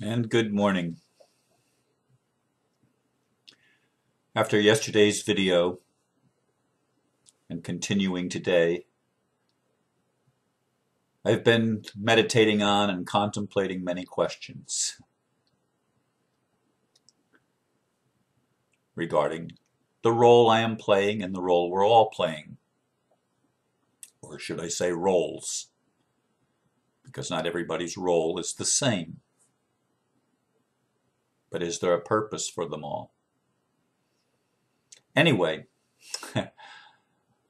And good morning. After yesterday's video and continuing today, I've been meditating on and contemplating many questions regarding the role I am playing and the role we're all playing. Or should I say roles? Because not everybody's role is the same. But is there a purpose for them all? Anyway,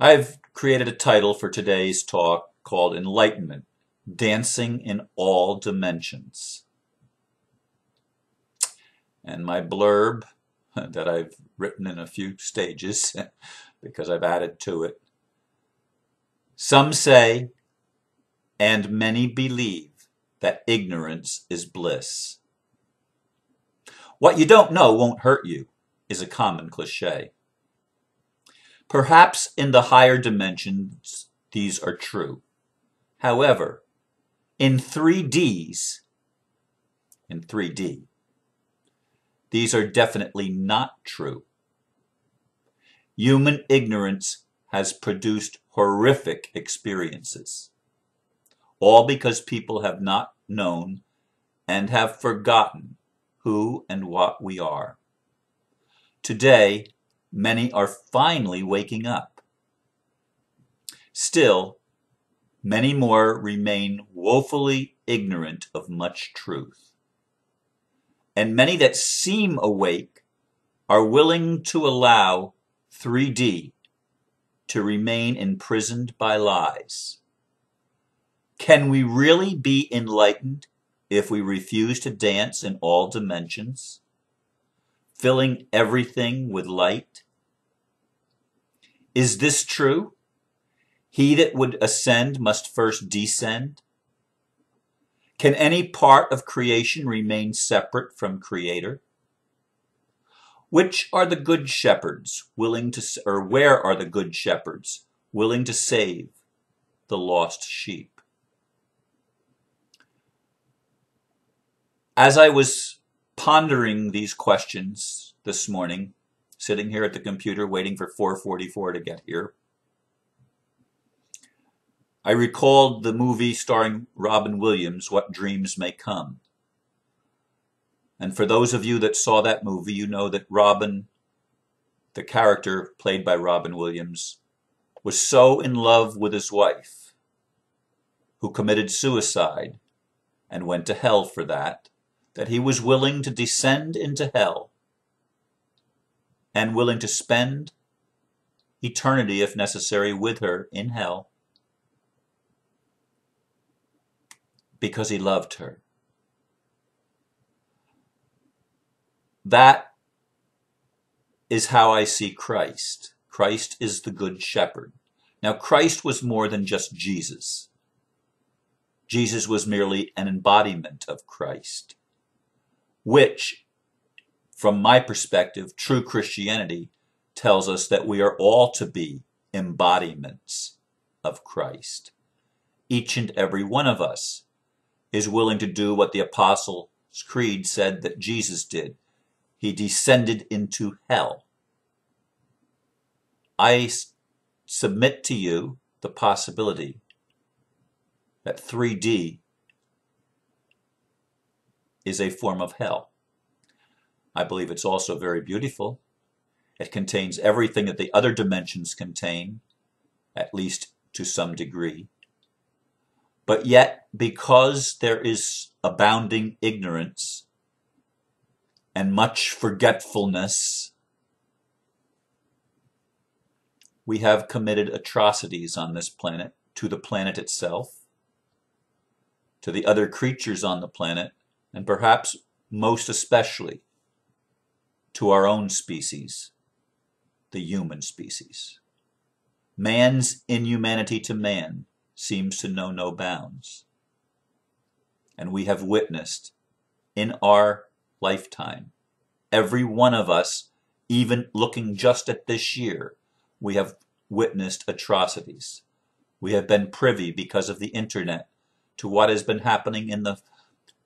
I've created a title for today's talk called Enlightenment, Dancing in All Dimensions. And my blurb that I've written in a few stages because I've added to it. Some say, and many believe, that ignorance is bliss. What you don't know won't hurt you is a common cliché. Perhaps in the higher dimensions these are true. However, in 3D, these are definitely not true. Human ignorance has produced horrific experiences, all because people have not known and have forgotten who and what we are. Today, many are finally waking up. Still, many more remain woefully ignorant of much truth. And many that seem awake are willing to allow 3D to remain imprisoned by lies. Can we really be enlightened if we refuse to dance in all dimensions, filling everything with light? Is this true? He that would ascend must first descend? Can any part of creation remain separate from Creator? Which are the good shepherds willing to, or where are the good shepherds willing to save the lost sheep? As I was pondering these questions this morning, sitting here at the computer waiting for 4:44 to get here, I recalled the movie starring Robin Williams, What Dreams May Come. And for those of you that saw that movie, you know that Robin, the character played by Robin Williams, was so in love with his wife, who committed suicide and went to hell for that he was willing to descend into hell and willing to spend eternity, if necessary, with her in hell because he loved her. That is how I see Christ. Christ is the good shepherd. Now, Christ was more than just Jesus. Jesus was merely an embodiment of Christ, which, from my perspective, true Christianity tells us that we are all to be embodiments of Christ. Each and every one of us is willing to do what the Apostles' Creed said that Jesus did. He descended into hell. I submit to you the possibility that 3D is a form of hell. I believe it's also very beautiful. It contains everything that the other dimensions contain, at least to some degree. But yet, because there is abounding ignorance and much forgetfulness, we have committed atrocities on this planet, to the planet itself, to the other creatures on the planet, and perhaps most especially to our own species, the human species. Man's inhumanity to man seems to know no bounds. And we have witnessed in our lifetime, every one of us, even looking just at this year, we have witnessed atrocities. We have been privy, because of the internet, to what has been happening in the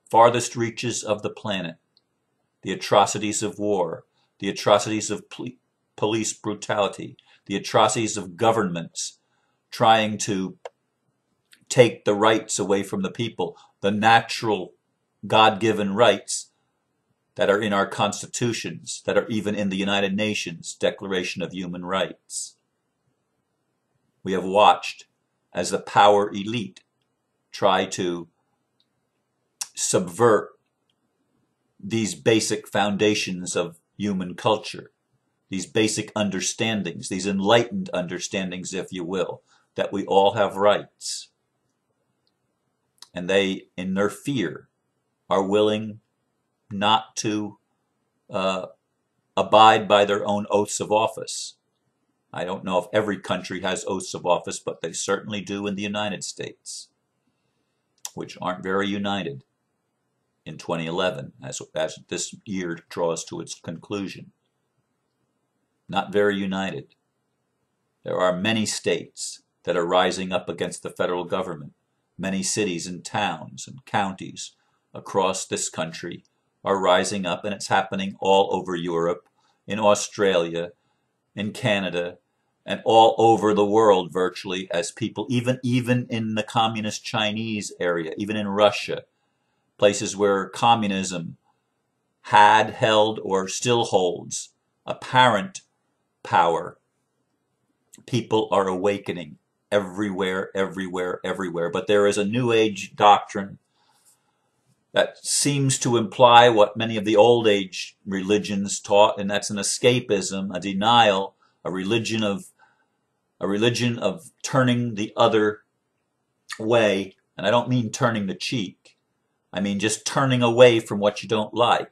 farthest reaches of the planet, the atrocities of war, the atrocities of police brutality, the atrocities of governments trying to take the rights away from the people, the natural God-given rights that are in our constitutions, that are even in the United Nations Declaration of Human Rights. We have watched as the power elite try to subvert these basic foundations of human culture, these basic understandings, these enlightened understandings, if you will, that we all have rights. And they, in their fear, are willing not to abide by their own oaths of office. I don't know if every country has oaths of office, but they certainly do in the United States, which aren't very united in 2011, as this year draws to its conclusion. Not very united. There are many states that are rising up against the federal government. Many cities and towns and counties across this country are rising up, and it's happening all over Europe, in Australia, in Canada, and all over the world virtually, as people, even in the communist Chinese area, even in Russia, places where communism had held or still holds apparent power, people are awakening everywhere, everywhere, everywhere. But there is a New Age doctrine that seems to imply what many of the old age religions taught, and that's an escapism, a denial, a religion of turning the other way. And I don't mean turning the cheek. I mean just turning away from what you don't like.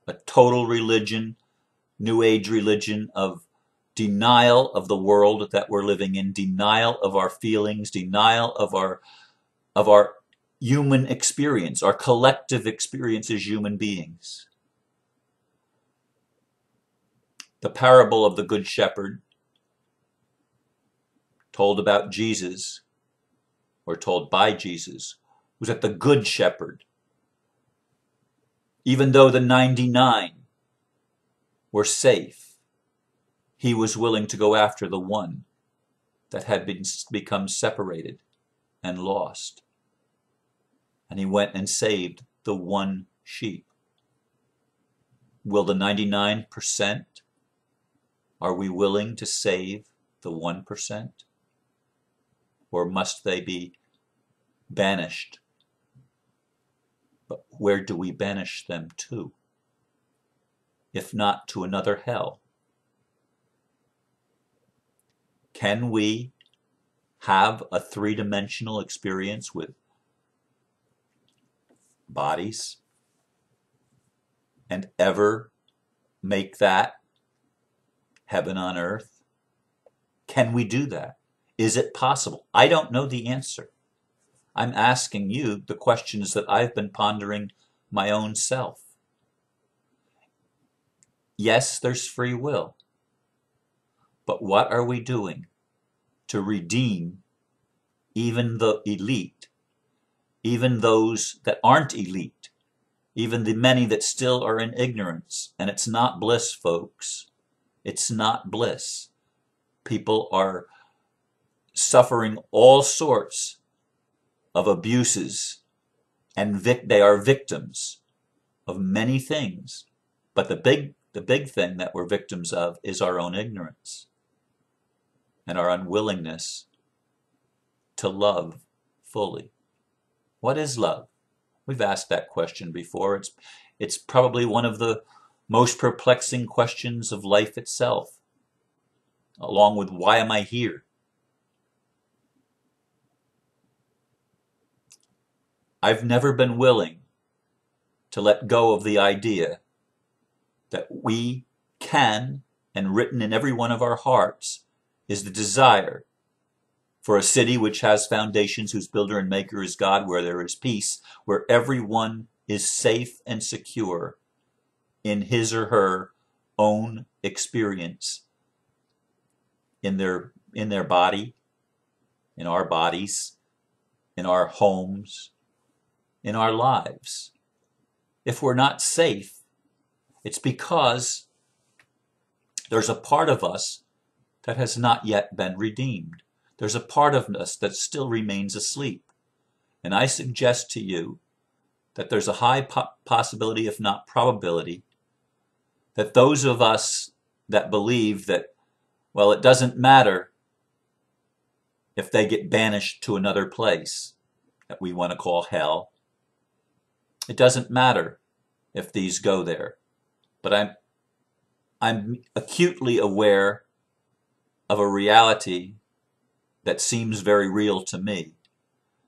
A total religion, New Age religion of denial of the world that we're living in, denial of our feelings, denial of our human experience, our collective experience as human beings. The parable of the Good Shepherd, told about Jesus, or told by Jesus, was that the Good Shepherd, even though the 99 were safe, he was willing to go after the one that had become separated and lost. And he went and saved the one sheep. Will the 99%, are we willing to save the 1%? Or must they be banished? But where do we banish them to? If not to another hell? Can we have a three-dimensional experience with bodies and ever make that heaven on earth? Can we do that? Is it possible? I don't know the answer. I'm asking you the questions that I've been pondering my own self. Yes, there's free will. But what are we doing to redeem even the elite, even those that aren't elite, even the many that still are in ignorance? And it's not bliss, folks. It's not bliss. People are suffering all sorts of abuses, and they are victims of many things. But the big thing that we're victims of is our own ignorance and our unwillingness to love fully. What is love? We've asked that question before. It's probably one of the most perplexing questions of life itself, along with why am I here? I've never been willing to let go of the idea that we can, and written in every one of our hearts, is the desire for a city which has foundations, whose builder and maker is God, where there is peace, where everyone is safe and secure in his or her own experience, in their body, in our bodies, in our homes, in our lives. if we're not safe, it's because there's a part of us that has not yet been redeemed. There's a part of us that still remains asleep. And I suggest to you that there's a high possibility, if not probability, that those of us that believe that, well, it doesn't matter if they get banished to another place that we want to call hell. It doesn't matter if these go there. But I'm acutely aware of a reality that seems very real to me,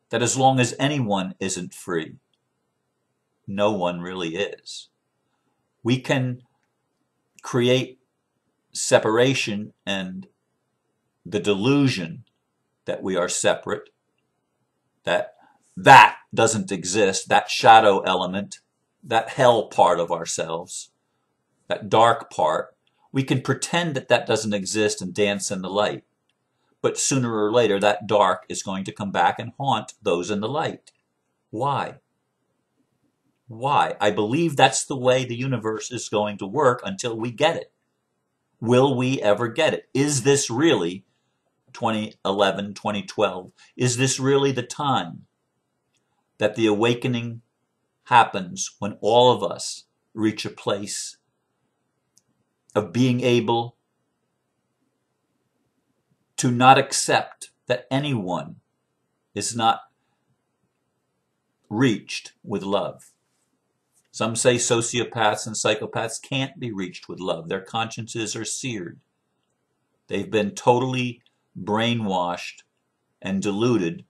that as long as anyone isn't free, no one really is. We can create separation and the delusion that we are separate, that doesn't exist, that shadow element, that hell part of ourselves, that dark part. We can pretend that that doesn't exist and dance in the light. But sooner or later, that dark is going to come back and haunt those in the light. Why? Why? I believe that's the way the universe is going to work until we get it. Will we ever get it? Is this really 2011, 2012? Is this really the time that the awakening happens, when all of us reach a place of being able to not accept that anyone is not reached with love? Some say sociopaths and psychopaths can't be reached with love. Their consciences are seared. They've been totally brainwashed and deluded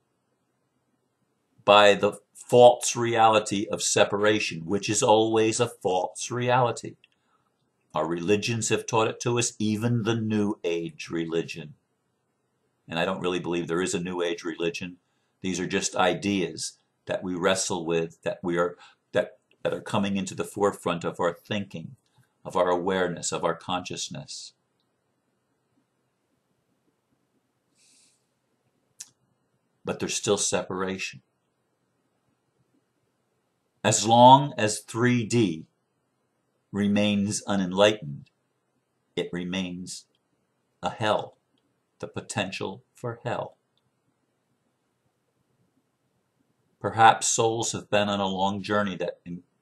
by the false reality of separation, which is always a false reality. Our religions have taught it to us, even the New Age religion. And I don't really believe there is a New Age religion. These are just ideas that we wrestle with, that are coming into the forefront of our thinking, of our awareness, of our consciousness. But there's still separation. As long as 3D remains unenlightened, it remains a hell, the potential for hell. Perhaps souls have been on a long journey that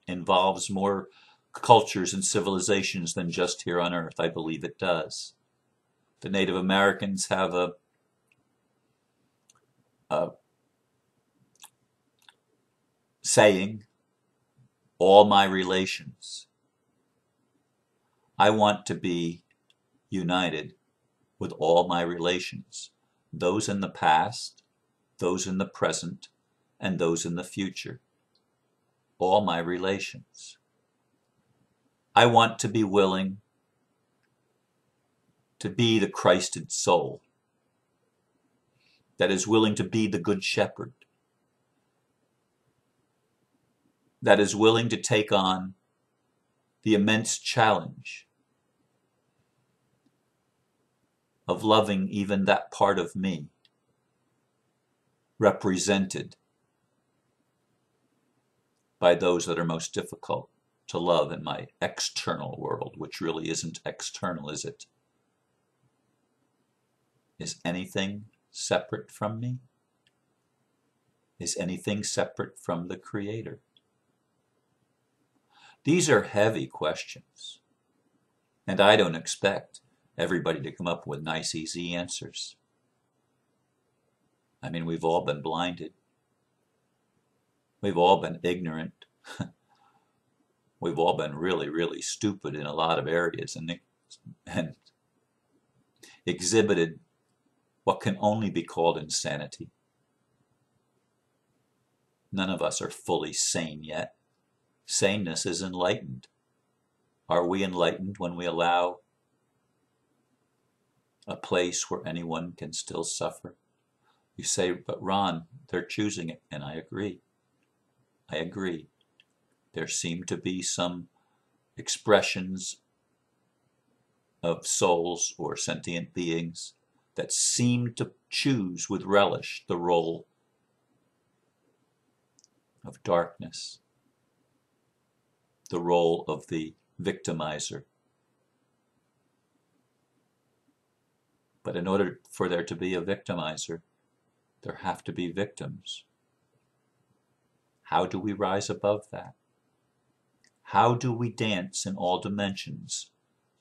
involves more cultures and civilizations than just here on Earth. I believe it does. The Native Americans have a saying, all my relations. I want to be united with all my relations, those in the past, those in the present, and those in the future. All my relations. I want to be willing to be the Christed soul that is willing to be the good shepherd, that is willing to take on the immense challenge of loving even that part of me represented by those that are most difficult to love in my external world, which really isn't external, is it? Is anything separate from me? Is anything separate from the Creator? These are heavy questions, and I don't expect everybody to come up with nice, easy answers. I mean, we've all been blinded. We've all been ignorant. We've all been really, really stupid in a lot of areas and exhibited what can only be called insanity. None of us are fully sane yet. Saneness is enlightened. Are we enlightened when we allow a place where anyone can still suffer? You say, but Ron, they're choosing it. And I agree. I agree. There seem to be some expressions of souls or sentient beings that seem to choose with relish the role of darkness. the role of the victimizer. But in order for there to be a victimizer, there have to be victims. How do we rise above that? How do we dance in all dimensions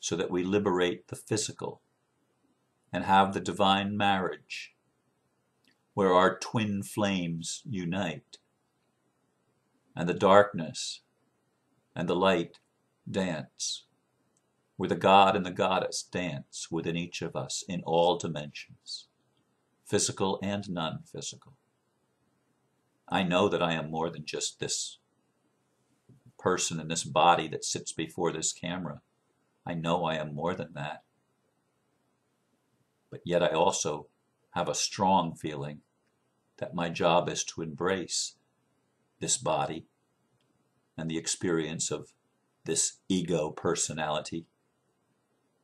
so that we liberate the physical and have the divine marriage where our twin flames unite and the darkness and the light dance, where the God and the goddess dance within each of us in all dimensions, physical and non-physical. I know that I am more than just this person in this body that sits before this camera. I know I am more than that. But yet I also have a strong feeling that my job is to embrace this body and the experience of this ego personality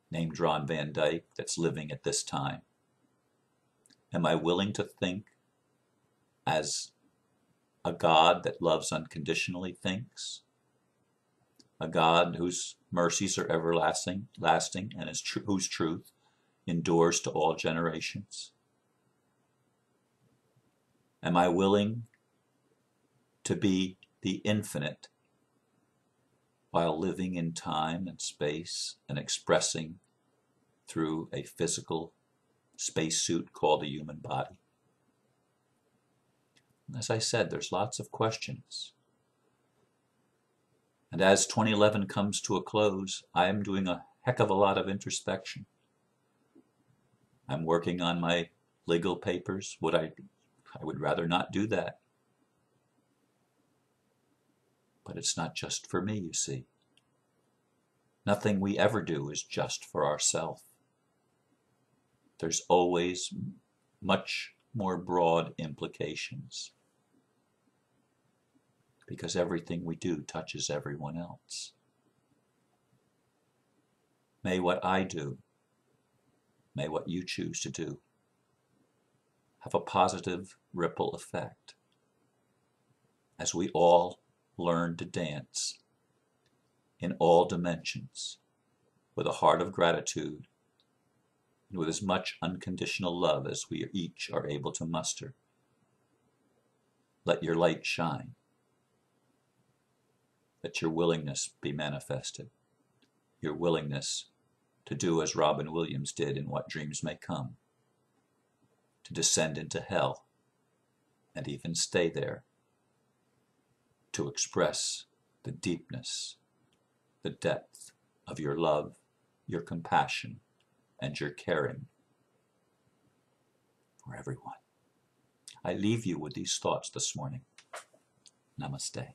named Ron Van Dyke that's living at this time. Am I willing to think as a God that loves unconditionally thinks? A God whose mercies are everlasting, and whose truth endures to all generations? Am I willing to be the infinite while living in time and space and expressing through a physical spacesuit called a human body? As I said, there's lots of questions. And as 2011 comes to a close, I am doing a heck of a lot of introspection. I'm working on my legal papers. I would rather not do that. But it's not just for me, you see. Nothing we ever do is just for ourselves. There's always much more broad implications, because everything we do touches everyone else. May what I do, may what you choose to do, have a positive ripple effect as we all learn to dance in all dimensions with a heart of gratitude and with as much unconditional love as we each are able to muster. Let your light shine. Let your willingness be manifested. Your willingness to do as Robin Williams did in What Dreams May Come, to descend into hell and even stay there, to express the deepness, the depth of your love, your compassion, and your caring for everyone. I leave you with these thoughts this morning. Namaste.